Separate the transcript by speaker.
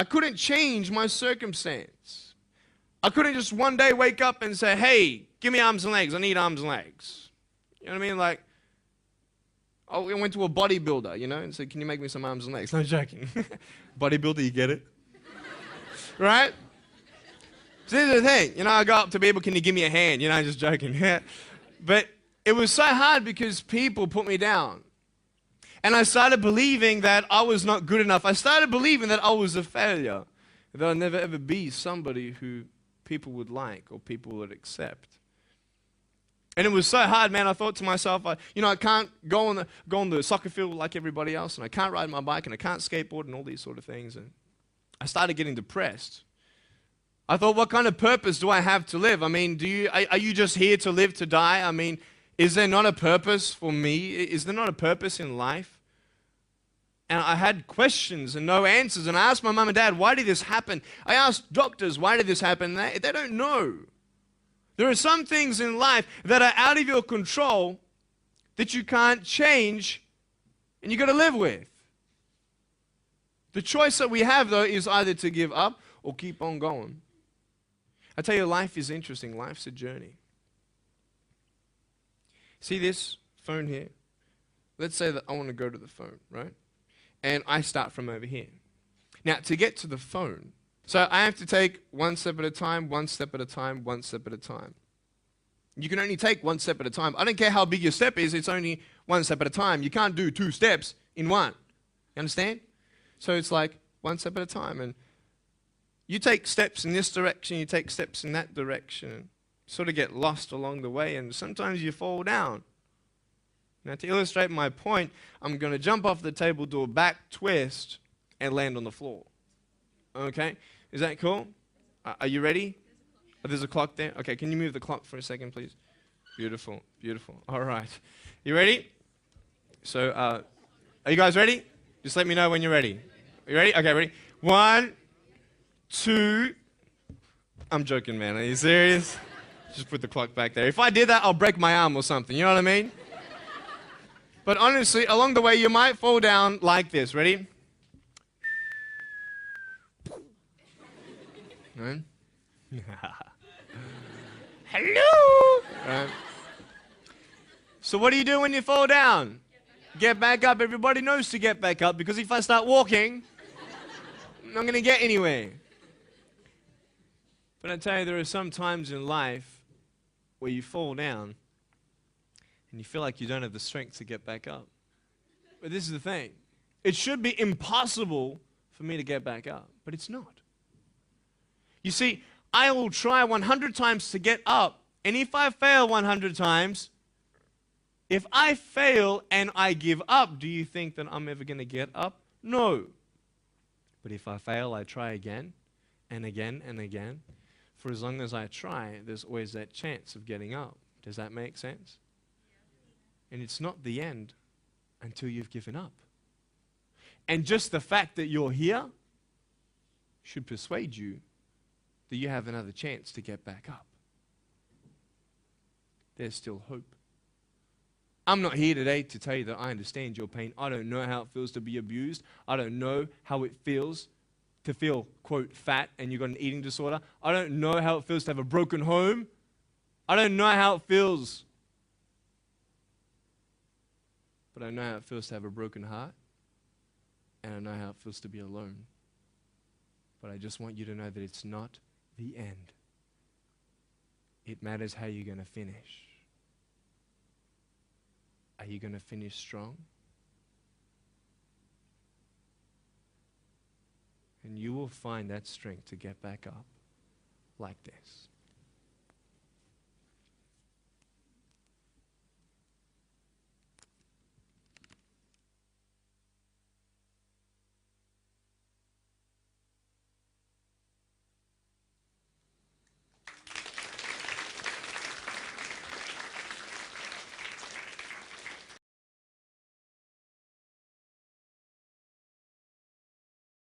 Speaker 1: I couldn't change my circumstance. I couldn't just one day wake up and say, hey, give me arms and legs. I need arms and legs. You know what I mean? Like, I went to a bodybuilder, and said, can you make me some arms and legs? No, I'm joking. Bodybuilder, you get it? Right? So this is the thing. I go up to people, can you give me a hand? I'm just joking. But it was so hard because people put me down. And I started believing that I was not good enough. I started believing that I was a failure. That I'd never ever be somebody who people would like or people would accept. And it was so hard, man. I thought to myself, I can't go on the soccer field like everybody else, and I can't ride my bike, and I can't skateboard, and all these sort of things. And I started getting depressed. I thought, what kind of purpose do I have to live? I mean, are you just here to live to die? I mean, is there not a purpose for me? Is there not a purpose in life? And I had questions and no answers. And I asked my mum and dad, why did this happen? I asked doctors, why did this happen? They don't know. There are some things in life that are out of your control that you can't change and you got to live with. The choice that we have, though, is either to give up or keep on going. I tell you, life is interesting. Life's a journey. See this phone here? Let's say that I want to go to the phone, right? And I start from over here. Now, to get to the phone, so I have to take one step at a time, one step at a time, one step at a time. You can only take one step at a time. I don't care how big your step is, it's only one step at a time. You can't do 2 steps in one. You understand? So it's like one step at a time. And you take steps in this direction, you take steps in that direction. Sort of get lost along the way, and sometimes you fall down. Now, to illustrate my point, I'm going to jump off the table, do a back twist, and land on the floor. Okay? Is that cool? Are you ready? Oh, there's a clock there? Okay, can you move the clock for a second, please? Beautiful, beautiful. All right. You ready? So, are you guys ready? Just let me know when you're ready. Are you ready? Okay, ready? 1, 2. I'm joking, man. Are you serious? Just put the clock back there. If I did that, I'll break my arm or something. You know what I mean? But honestly, along the way, you might fall down like this. Ready? Right? Hello! Right. So what do you do when you fall down? Get back up. Everybody knows to get back up, because if I start walking, I'm not going to get anywhere. But I tell you, there are some times in life where you fall down and you feel like you don't have the strength to get back up. But this is the thing. It should be impossible for me to get back up, but it's not. You see, I will try 100 times to get up, and if I fail 100 times, if I fail and I give up, do you think that I'm ever going to get up? No. But if I fail, I try again and again and again. For as long as I try, there's always that chance of getting up. Does that make sense? And it's not the end until you've given up. And just the fact that you're here should persuade you that you have another chance to get back up. There's still hope. I'm not here today to tell you that I understand your pain. I don't know how it feels to be abused. I don't know how it feels to feel, quote, fat and you've got an eating disorder. I don't know how it feels to have a broken home. I don't know how it feels. But I know how it feels to have a broken heart. And I know how it feels to be alone. But I just want you to know that it's not the end. It matters how you're going to finish. Are you going to finish strong? And you will find that strength to get back up like this.